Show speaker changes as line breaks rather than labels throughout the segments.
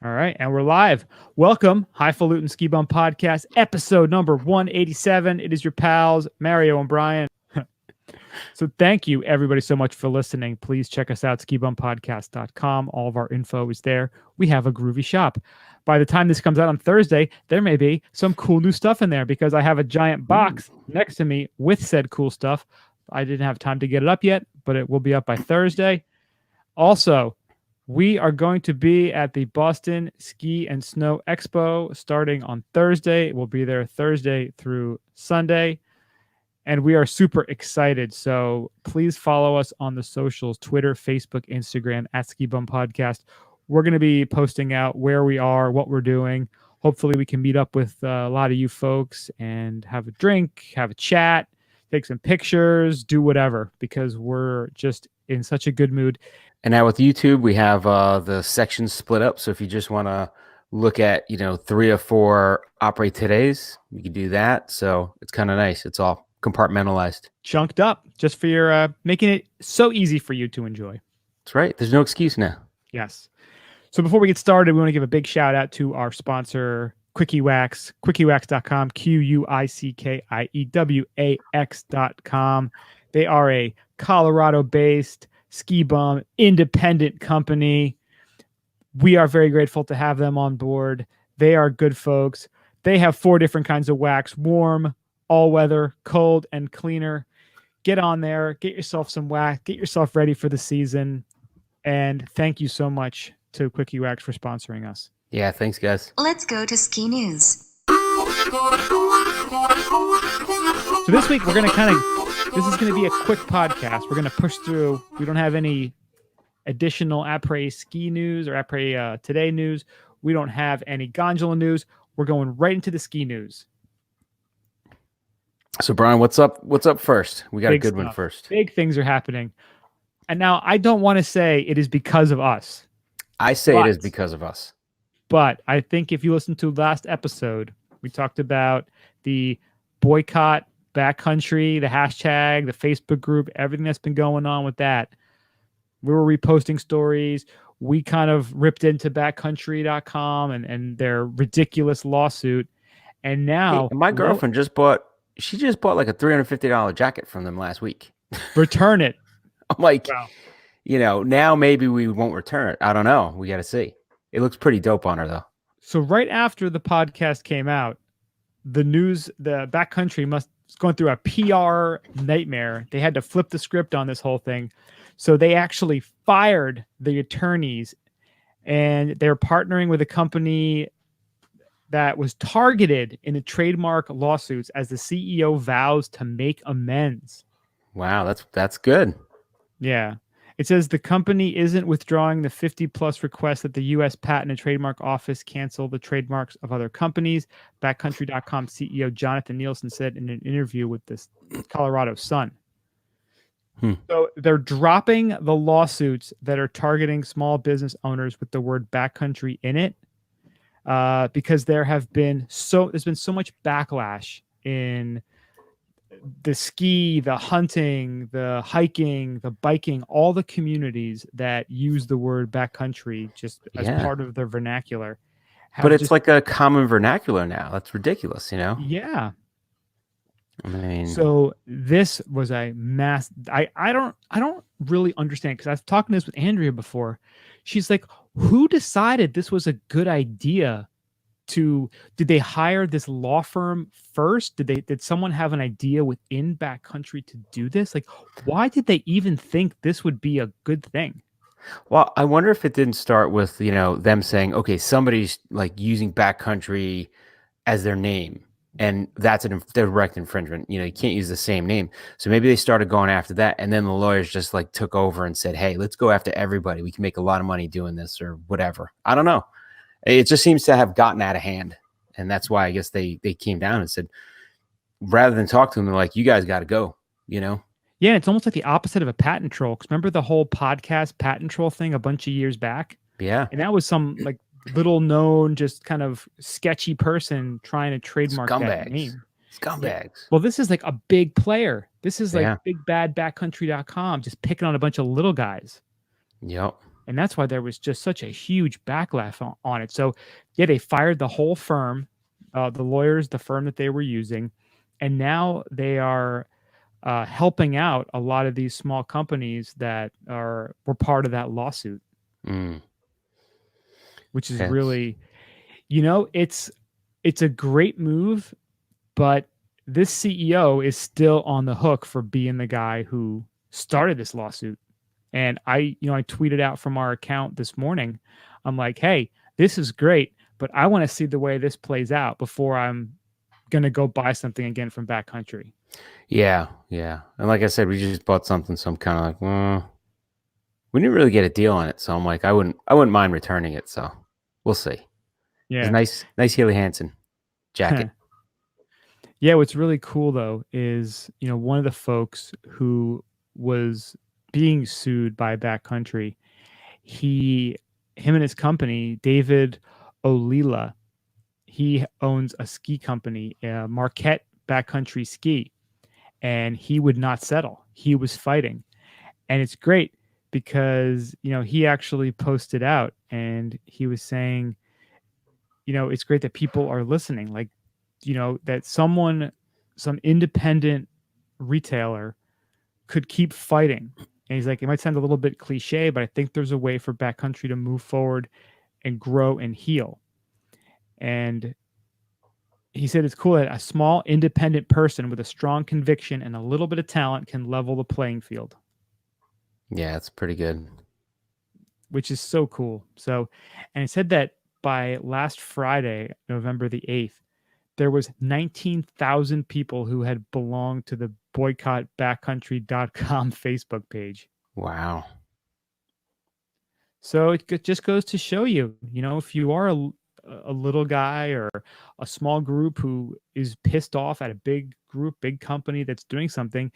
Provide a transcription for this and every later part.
All right, and we're live. Welcome, Highfalutin Ski Bum Podcast, episode number 187. It is your pals, Mario and Brian. So thank you, everybody, so much for listening. Please check us out, skibumpodcast.com. All of our info is there. We have a groovy shop. By the time this comes out on Thursday, there may be some cool new stuff in there because I have a giant box next to me with said cool stuff. I didn't have time to get it up yet, but it will be up by Thursday. Also, we are going to be at the Boston Ski and Snow Expo starting on Thursday. We'll be there Thursday through Sunday, and we are super excited. So please follow us on the socials, Twitter, Facebook, Instagram, at Ski Bum Podcast. We're going to be posting out where we are, what we're doing. Hopefully we can meet up with a lot of you folks and have a drink, have a chat, take some pictures, do whatever, because we're just in such a good mood.
And now with YouTube, we have the sections split up. So if you just want to look at, 3 or 4 Operate Todays, you can do that. So it's kind of nice. It's all compartmentalized.
Chunked up just for your making it so easy for you to enjoy.
That's right. There's no excuse now.
Yes. So before we get started, we want to give a big shout out to our sponsor, Quickie Wax, quickywax.com, QUICKIEWAX.com. They are a Colorado-based ski bum independent company. We are very grateful to have them on board. They are good folks. They have 4 different kinds of wax: warm, all weather, cold, and cleaner. Get on there, get yourself some wax, get yourself ready for the season. And thank you so much to Quickie Wax for sponsoring us.
Yeah, thanks, guys.
Let's go to ski news.
So this week we're going to this is going to be a quick podcast. We're going to push through. We don't have any additional Après ski news or Après Today news. We don't have any gondola news. We're going right into the ski news.
So Brian, what's up? What's up first? We got
Big
a good
stuff.
one first.
Big things are happening. And now I don't want to say it is because of us.
I say it is because of us.
But I think if you listen to last episode, we talked about the boycott backcountry, the hashtag, the Facebook group, everything that's been going on with that. We were reposting stories. We kind of ripped into backcountry.com and their ridiculous lawsuit. And now
my girlfriend just bought like a $350 jacket from them last week.
Return it.
I'm like,
wow.
Now maybe we won't return it. I don't know. We got to see. It looks pretty dope on her, though.
So right after the podcast came out, the backcountry was going through a PR nightmare. They had to flip the script on this whole thing. So they actually fired the attorneys, and they're partnering with a company that was targeted in the trademark lawsuits as the CEO vows to make amends.
Wow, that's good.
Yeah. It says the company isn't withdrawing the 50-plus requests that the U.S. Patent and Trademark Office cancel the trademarks of other companies. Backcountry.com CEO Jonathan Nielsen said in an interview with this Colorado Sun. So they're dropping the lawsuits that are targeting small business owners with the word backcountry in it because there's been so much backlash in the ski, the hunting, the hiking, the biking, all the communities that use the word backcountry just as part of their vernacular.
But it's like a common vernacular now. That's ridiculous,
Yeah.
I mean,
so this was a mass. I don't really understand because I've talked this with Andrea before. She's like, who decided this was a good idea? Did they hire this law firm first? Did someone have an idea within backcountry to do this? Like, why did they even think this would be a good thing?
Well, I wonder if it didn't start with, them saying, okay, somebody's like using backcountry as their name, and that's a direct infringement. You can't use the same name. So maybe they started going after that, and then the lawyers just like took over and said, hey, let's go after everybody. We can make a lot of money doing this or whatever. I don't know. It just seems to have gotten out of hand. And that's why I guess they came down and said, rather than talk to them, they're like, you guys got to go, Yeah,
it's almost like the opposite of a patent troll. Because remember the whole podcast patent troll thing a bunch of years back?
Yeah.
And that was some like little known, just kind of sketchy person trying to trademark that name.
Scumbags.
Yeah. Well, this is like a big player. This is like big bad backcountry.com just picking on a bunch of little guys.
Yep.
And that's why there was just such a huge backlash on it. So, yeah, they fired the whole firm, the lawyers, the firm that they were using, and now they are helping out a lot of these small companies that were part of that lawsuit,
Mm.
which is
Yes.
really, it's a great move, but this CEO is still on the hook for being the guy who started this lawsuit. And I tweeted out from our account this morning. I'm like, hey, this is great, but I want to see the way this plays out before I'm going to go buy something again from Backcountry.
Yeah. And like I said, we just bought something, so I'm kind of like, well, we didn't really get a deal on it. So I'm like, I wouldn't mind returning it. So we'll see.
Yeah.
It's nice Healy Hansen jacket.
Yeah, what's really cool though is, one of the folks who was being sued by Backcountry, him and his company, David Olila, he owns a ski company, Marquette Backcountry Ski, and he would not settle. He was fighting. And it's great because, he actually posted out and he was saying, it's great that people are listening. Like, that some independent retailer could keep fighting. And he's like, it might sound a little bit cliche, but I think there's a way for Backcountry to move forward and grow and heal. And he said it's cool that a small independent person with a strong conviction and a little bit of talent can level the playing field.
Yeah, it's pretty good.
Which is so cool. So, and it said that by last Friday, November the 8th, there was 19,000 people who had belonged to the boycottbackcountry.com Facebook page.
Wow.
So it just goes to show you, if you are a little guy or a small group who is pissed off at a big group, big company that's doing something,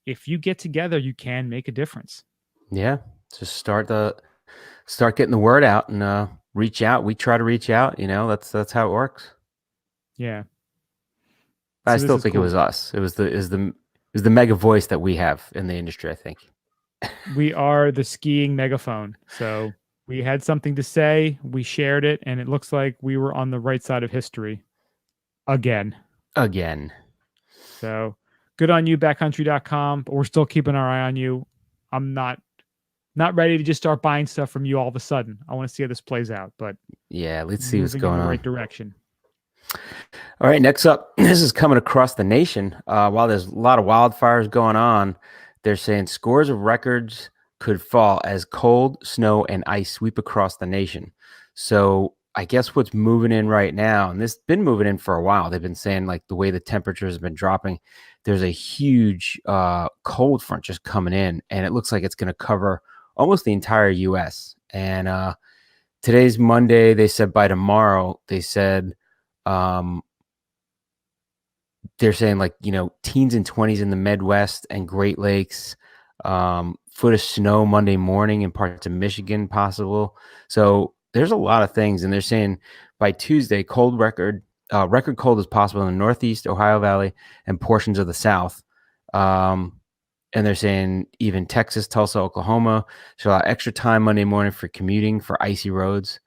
if you get together, you can make a difference.
Yeah. Just start getting the word out and reach out. We try to reach out, that's how it works.
Yeah.
I still think
cool.
It was us. It was the mega voice that we have in the industry, I think.
We are the skiing megaphone. So we had something to say, we shared it, and it looks like we were on the right side of history again. So good on you, backcountry.com, but we're still keeping our eye on you. I'm not ready to just start buying stuff from you all of a sudden. I want to see how this plays out, but
yeah, let's see what's going
in the
on.
right direction.
All right, next up, this is coming across the nation. While there's a lot of wildfires going on, they're saying scores of records could fall as cold, snow, and ice sweep across the nation. So I guess what's moving in right now, and this has been moving in for a while, they've been saying like the way the temperatures have been dropping, there's a huge cold front just coming in, and it looks like it's going to cover almost the entire U.S. And today's Monday. They said by tomorrow, they're saying like, teens and 20s in the Midwest and Great Lakes, foot of snow Monday morning in parts of Michigan possible. So there's a lot of things. And they're saying by Tuesday, record cold is possible in the Northeast, Ohio Valley, and portions of the South. And they're saying even Texas, Tulsa, Oklahoma, so extra time Monday morning for commuting for icy roads.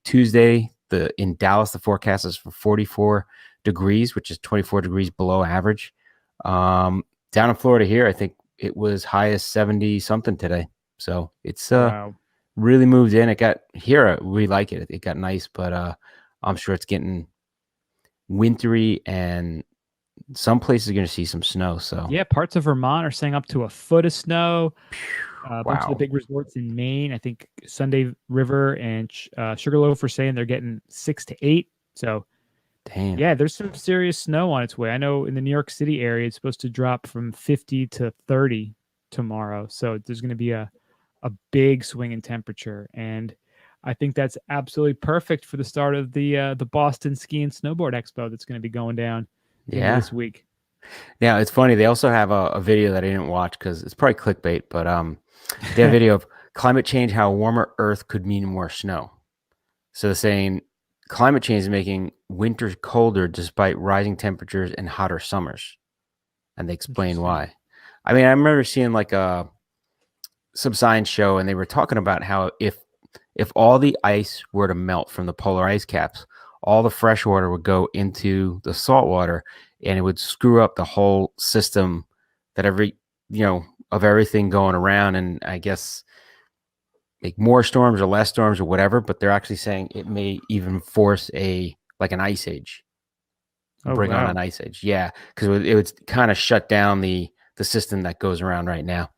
Tuesday, in Dallas, the forecast is for 44 degrees, which is 24 degrees below average. Down in Florida here, I think it was high as 70 something today. So it's
Wow.
really moved in. We like it. It got nice, but I'm sure it's getting wintry, and some places are going to see some snow. So
yeah, parts of Vermont are saying up to a foot of snow. A bunch of the
wow.
big resorts in Maine, I think Sunday River and Sugarloaf are saying they're getting 6 to 8. So
Damn.
yeah, there's some serious snow on its way. I know in the New York City area, it's supposed to drop from 50 to 30 tomorrow. So there's going to be a big swing in temperature. And I think that's absolutely perfect for the start of the Boston Ski and Snowboard Expo that's going to be going down this week.
Now, it's funny. They also have a video that I didn't watch because it's probably clickbait, but they have a video of climate change, how a warmer Earth could mean more snow. So they're saying climate change is making winters colder despite rising temperatures and hotter summers. And they explain why. I mean, I remember seeing like some science show, and they were talking about how if all the ice were to melt from the polar ice caps, all the fresh water would go into the salt water, and it would screw up the whole system that of everything going around, and I guess make more storms or less storms or whatever. But they're actually saying it may even force an ice age,
Oh,
bring on
wow.
an ice age. Yeah, because it would kind of shut down the system that goes around right now.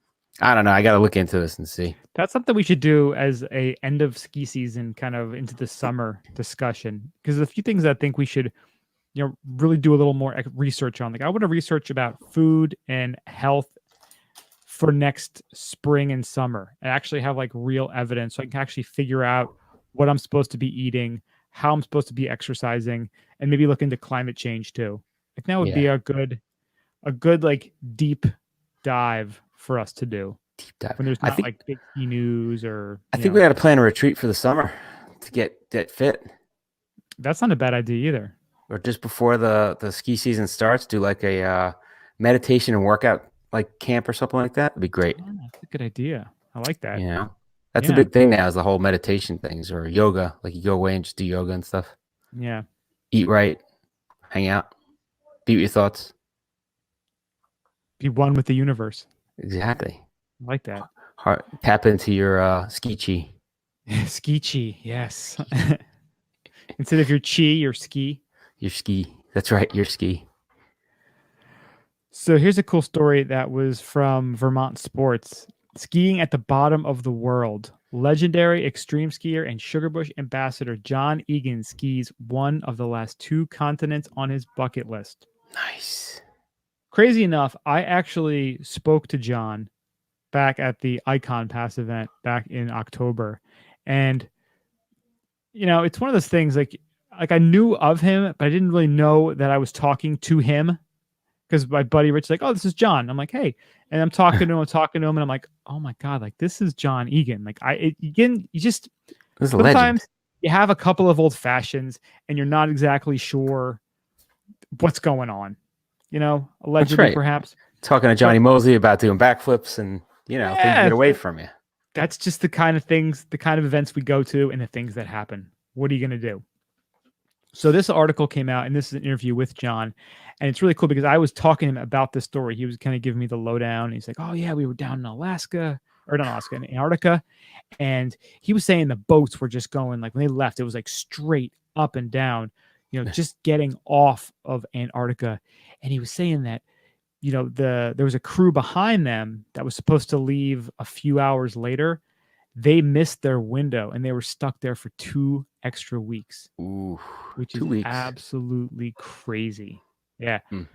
I don't know. I got to look into this and see.
That's something we should do as a end of ski season, kind of into the summer discussion. Because there's a few things I think we should, really do a little more research on. Like, I want to research about food and health for next spring and summer, and actually have like real evidence, so I can actually figure out what I'm supposed to be eating, how I'm supposed to be exercising, and maybe look into climate change too. Like, that would be a good like deep dive for us to do
Deep dive.
when there's
I
not
think
like big ski news or.
I think we got to plan a retreat for the summer to get fit,
That's not a bad idea either.
or just before the ski season starts, do like a meditation and workout like camp or something like that. It'd be great.
Oh, that's a good idea. I like that.
That's the
Yeah.
big thing now, is the whole meditation things, or yoga. Like, you go away and just do yoga and stuff.
Yeah.
Eat right, hang out, be with your thoughts.
Be one with the universe.
Exactly.
I like that.
Tap into your ski chi.
Ski chi. Yes. Instead of your chi, your ski.
Your ski. That's right. Your ski.
So here's a cool story that was from Vermont Sports. Skiing at the bottom of the world. Legendary extreme skier and Sugarbush ambassador John Egan skis one of the last 2 continents on his bucket list.
Nice.
Crazy enough, I actually spoke to John back at the Icon Pass event back in October. And, it's one of those things like I knew of him, but I didn't really know that I was talking to him, because my buddy Rich is like, oh, this is John. I'm like, hey. And I'm talking to him, and I'm like, oh my God, like, this is John Egan. Like, you just,
This is a legend.
sometimes you have a couple of old fashions and you're not exactly sure what's going on, allegedly,
right.
perhaps.
Talking to Johnny Mosley about doing backflips and, things get away from you.
That's just the kind of things, the kind of events we go to and the things that happen. What are you going to do? So this article came out, and this is an interview with John, and it's really cool because I was talking to him about this story. He was kind of giving me the lowdown. He's like, oh yeah, we were down in Alaska, or not Alaska, in Antarctica. And he was saying the boats were just going, like, when they left, it was like straight up and down, just getting off of Antarctica. And he was saying that, there was a crew behind them that was supposed to leave a few hours later. They missed their window and they were stuck there for 2 extra weeks.
Ooh,
which
2
is
weeks.
absolutely crazy. Yeah.
Hmm.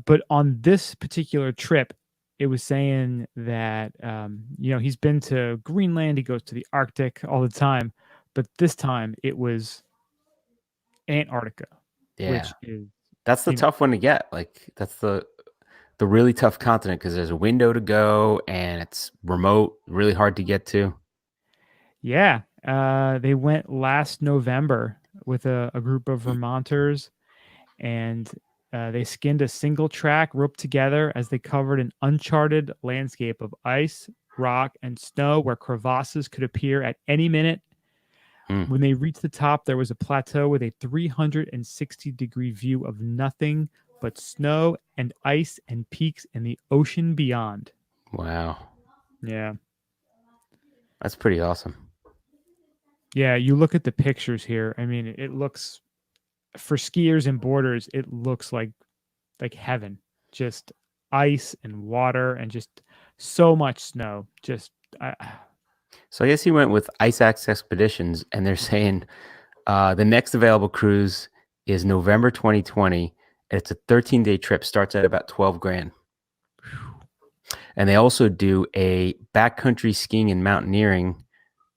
But on this particular trip, it was saying that, he's been to Greenland. He goes to the Arctic all the time. But this time it was Antarctica.
Yeah.
Which is,
that's the tough one to get. Like, that's the really tough continent, because there's a window to go and it's remote, really hard to get to.
Yeah. They went last November with a group of Vermonters, and they skinned a single track roped together as they covered an uncharted landscape of ice, rock, and snow where crevasses could appear at any minute. When they reached the top, there was a plateau with a 360-degree view of nothing but snow and ice and peaks and the ocean beyond.
Wow.
Yeah.
That's pretty awesome.
Yeah, you look at the pictures here. I mean, it looks, for skiers and boarders, it looks like heaven. Just ice and water and just so much snow.
So I guess he went with Ice Axe Expeditions, and they're saying the next available cruise is November 2020. And it's a 13-day trip, starts at about $12,000. And they also do a backcountry skiing and mountaineering.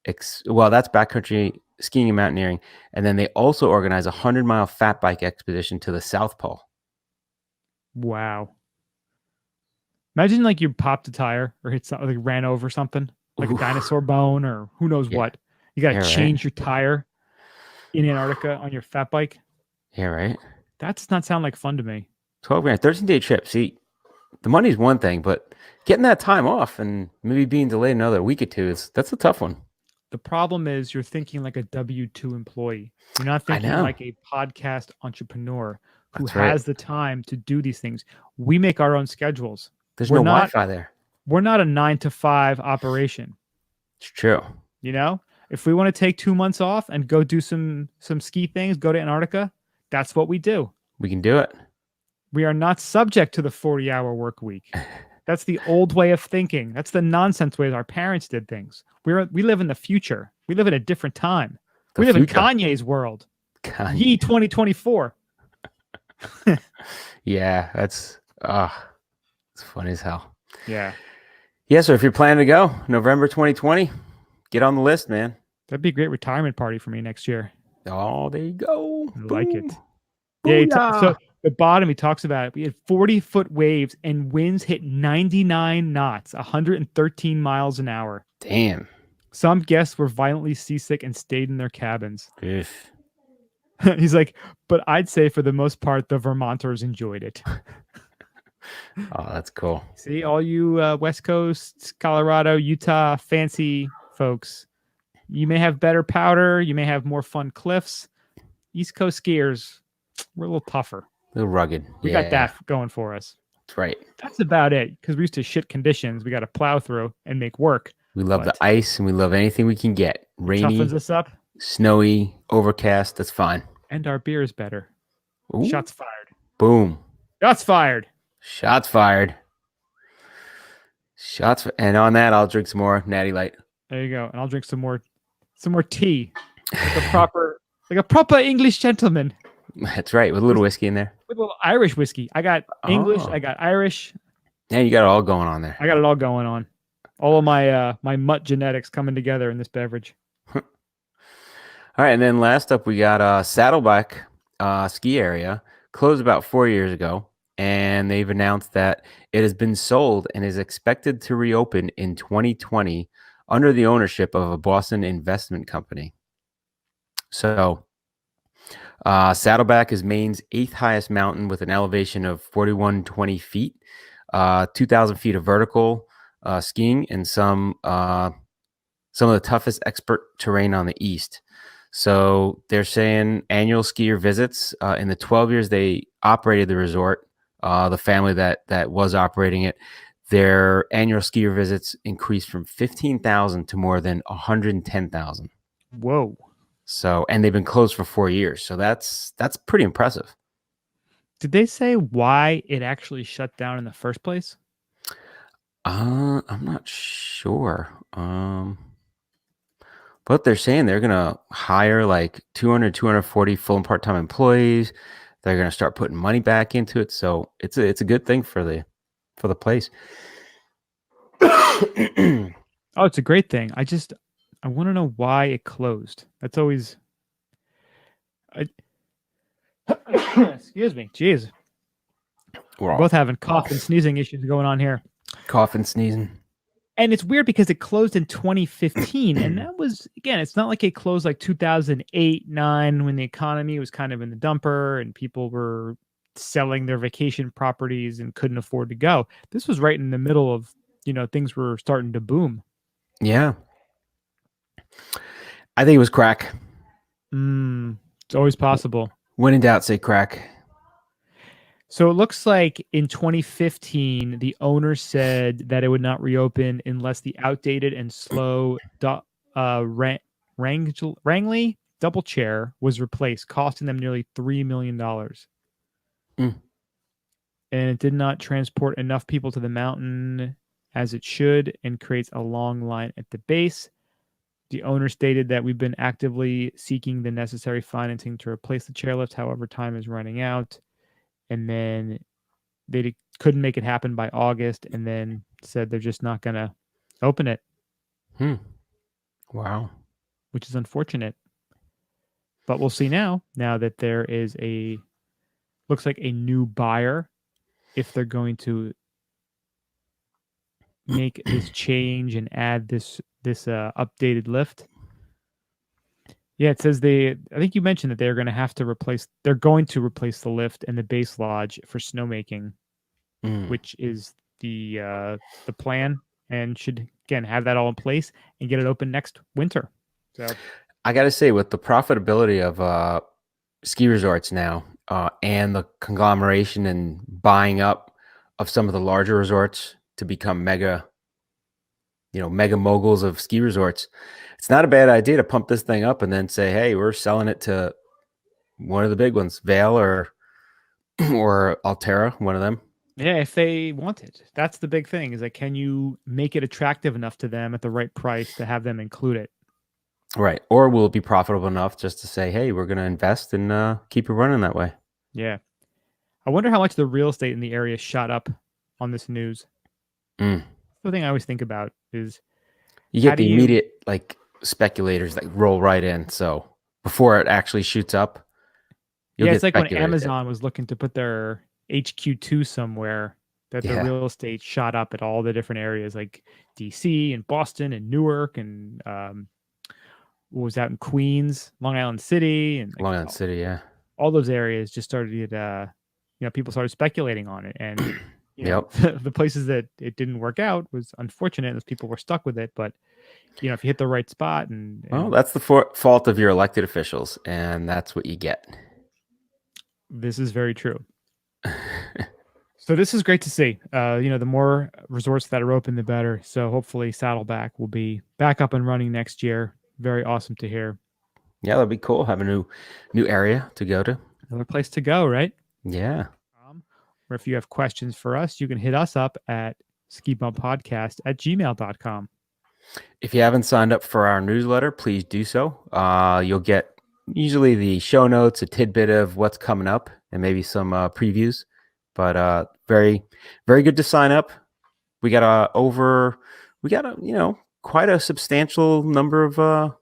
That's backcountry skiing and mountaineering. And then they also organize a 100-mile fat bike expedition to the South Pole.
Wow. Imagine like you popped a tire or hit something, like ran over something, like a dinosaur bone or who knows what. You got to change your tire in Antarctica on your fat bike.
Yeah, right.
That does not sound like fun to me.
$12,000, 13-day trip. See, the money's one thing, but getting that time off and maybe being delayed another week or two that's a tough one.
The problem is you're thinking like a W-2 employee. You're not
I
thinking
know.
like a podcast entrepreneur who
That's right.
has the time to do these things. We make our own schedules.
There's
We're
no
not
Wi-Fi there.
we're not a 9 to 5 operation.
It's true.
You know, if we want to take 2 months off and go do some ski things, go to Antarctica, that's what we do.
We can do it.
We are not subject to the 40-hour work week. That's the old way of thinking. That's the nonsense way our parents did things. We live in the future. We live in a different time.
The
we live
future.
in Kanye's world.
Kanye.
Ye 2024.
Yeah, it's funny as hell.
Yeah,
Yeah, so if you're planning to go November 2020, get on the list, man.
that'd be a great retirement party for me next year.
Oh, there you go.
I like it.
Boom.
Yeah, so
Booyah.
the bottom, he talks about it. We had 40-foot waves and winds hit 99 knots, 113 miles an hour.
Damn.
Some guests were violently seasick and stayed in their cabins.
Oof.
He's like, but I'd say for the most part, the Vermonters enjoyed it.
Oh, that's cool.
See, all you West Coast, Colorado, Utah, fancy folks, you may have better powder. You may have more fun cliffs. East Coast skiers, we're a little tougher.
A little rugged.
We got that going for us.
That's right.
That's about it. Because we're used to shit conditions. We got to plow through and make work.
We love
But
the ice and we love anything we can get. Rainy,
toughens us up,
snowy, overcast. That's fine.
and our beer is better.
Ooh.
Shots fired.
Boom.
Shots fired.
Shots fired. And on that, I'll drink some more Natty Light.
There you go. And I'll drink some more tea, like a proper English gentleman
That's right, with a little whiskey in there.
with a little Irish whiskey. I got English.
Oh.
I got Irish.
Yeah, you got it all going on there.
I got it all going on. All of my my mutt genetics coming together in this beverage.
All right, and then last up, we got Saddleback ski area closed about 4 years ago, and they've announced that it has been sold and is expected to reopen in 2020 under the ownership of a Boston investment company. So, Saddleback is Maine's 8th highest mountain with an elevation of 4,120 feet, 2,000 feet of vertical skiing, and some of the toughest expert terrain on the east. So they're saying annual skier visits in the 12 years they operated the resort, the family that was operating it, their annual skier visits increased from 15,000 to more than 110,000.
Whoa.
So, and they've been closed for 4 years. So that's pretty impressive.
Did they say why it actually shut down in the first place?
I'm not sure. But they're saying they're going to hire like 200, 240 full and part-time employees. They're going to start putting money back into it. So it's a good thing for the place.
Oh, it's a great thing. I want to know why it closed. That's always. Excuse me. Jeez.
We're
We're
all
both having cough and sneezing issues going on here.
coughing, sneezing.
And it's weird because it closed in 2015. And that was, again, it's not like it closed like 2008, 9 when the economy was kind of in the dumper and people were selling their vacation properties and couldn't afford to go. This was right in the middle of, things were starting to boom.
Yeah. I think it was crack.
It's always possible.
When in doubt, say crack.
So it looks like in 2015, the owner said that it would not reopen unless the outdated and slow Wrangley double chair was replaced, costing them nearly $3 million. And it did not transport enough people to the mountain as it should and creates a long line at the base. The owner stated that we've been actively seeking the necessary financing to replace the chairlift. However, time is running out. And then they couldn't make it happen by August, and then said they're just not going to open it.
Wow.
Which is unfortunate. But we'll see now that there is looks like a new buyer, if they're going to make this change and add this updated lift. Yeah, it says I think you mentioned that they're going to replace the lift and the base lodge for snowmaking.
Mm.
which is the plan, and should again have that all in place and get it open next winter. So
I got to say, with the profitability of ski resorts now and the conglomeration and buying up of some of the larger resorts to become mega moguls of ski resorts, it's not a bad idea to pump this thing up and then say, hey, we're selling it to one of the big ones, Vail or Altera, one of them.
yeah, if they want it, that's the big thing, is that can you make it attractive enough to them at the right price to have them include it?
Right. Or will it be profitable enough just to say, hey, we're going to invest and keep it running that way?
Yeah. I wonder how much the real estate in the area shot up on this news.
Mm.
The thing I always think about is
You
how
get
do
the
you-
immediate like speculators that roll right in. So before it actually shoots up, you'll
yeah,
get
it's like when
speculators in.
Amazon was looking to put their HQ2 somewhere, that the
Yeah.
real estate shot up at all the different areas like DC and Boston and Newark and what was out in Queens, Long Island City, and like,
Long Island City, yeah.
all those areas just started to get, people started speculating on it. And the places that it didn't work out was unfortunate as people were stuck with it. But if you hit the right spot and
Well, that's the fault of your elected officials, and that's what you get.
this is very true. So this is great to see. The more resorts that are open, the better. So hopefully Saddleback will be back up and running next year. Very awesome to hear.
Yeah, that'd be cool. Have a new area to go to.
Another place to go, right?
Yeah.
Or if you have questions for us, you can hit us up at skibumpodcast@gmail.com.
If you haven't signed up for our newsletter, please do so. You'll get usually the show notes, a tidbit of what's coming up, and maybe some previews. But very, very good to sign up. We got quite a substantial number of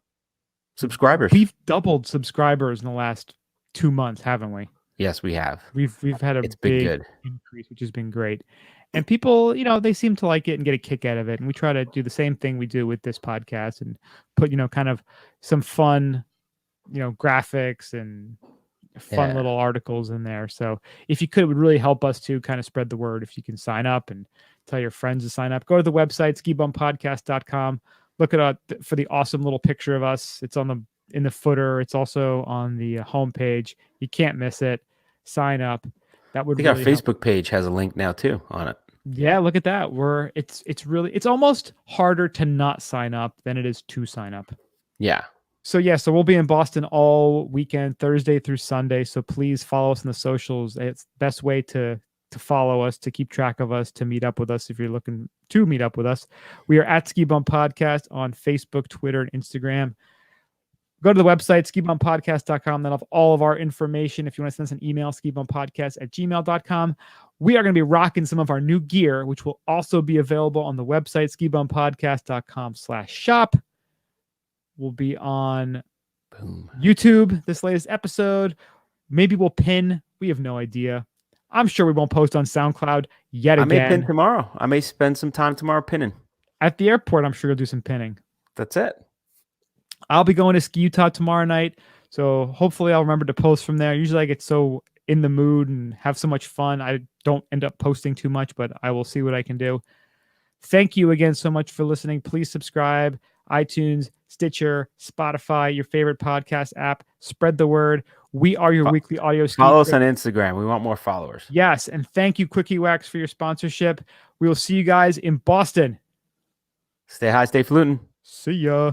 subscribers.
We've doubled subscribers in the last 2 months, haven't we?
Yes, we have.
We've had
It's been
big
good.
increase, which has been great. And people, they seem to like it and get a kick out of it. And we try to do the same thing we do with this podcast and put, kind of some fun, graphics and fun little articles in there. So if you could, it would really help us to kind of spread the word. If you can sign up and tell your friends to sign up, go to the website, skibumppodcast.com. Look at for the awesome little picture of us. It's in the footer. It's also on the homepage. You can't miss it. Sign up. That would
I think
really
our Facebook page has a link now too on it.
Yeah, look at that. It's almost harder to not sign up than it is to sign up.
Yeah.
So we'll be in Boston all weekend, Thursday through Sunday. So please follow us on the socials. It's the best way to follow us, to keep track of us, to meet up with us if you're looking to meet up with us. We are at Ski Bump Podcast on Facebook, Twitter, and Instagram. Go to the website, skibumppodcast.com. That'll have all of our information. If you want to send us an email, skibumppodcast@gmail.com. We are going to be rocking some of our new gear, which will also be available on the website, skibumppodcast.com/shop. We'll be on YouTube, this latest episode. Maybe we'll pin. We have no idea. I'm sure we won't post on SoundCloud yet again.
I may pin tomorrow. I may spend some time tomorrow pinning.
At the airport, I'm sure you'll do some pinning.
That's it.
I'll be going to Ski Utah tomorrow night, so hopefully I'll remember to post from there. Usually I get so in the mood and have so much fun, I don't end up posting too much, but I will see what I can do. Thank you again so much for listening. Please subscribe, iTunes, Stitcher, Spotify, your favorite podcast app. Spread the word. We are your weekly audio ski.
Follow us on Instagram. We want more followers.
Yes, and thank you, Quickie Wax, for your sponsorship. We will see you guys in Boston.
Stay high, stay fluting.
See ya.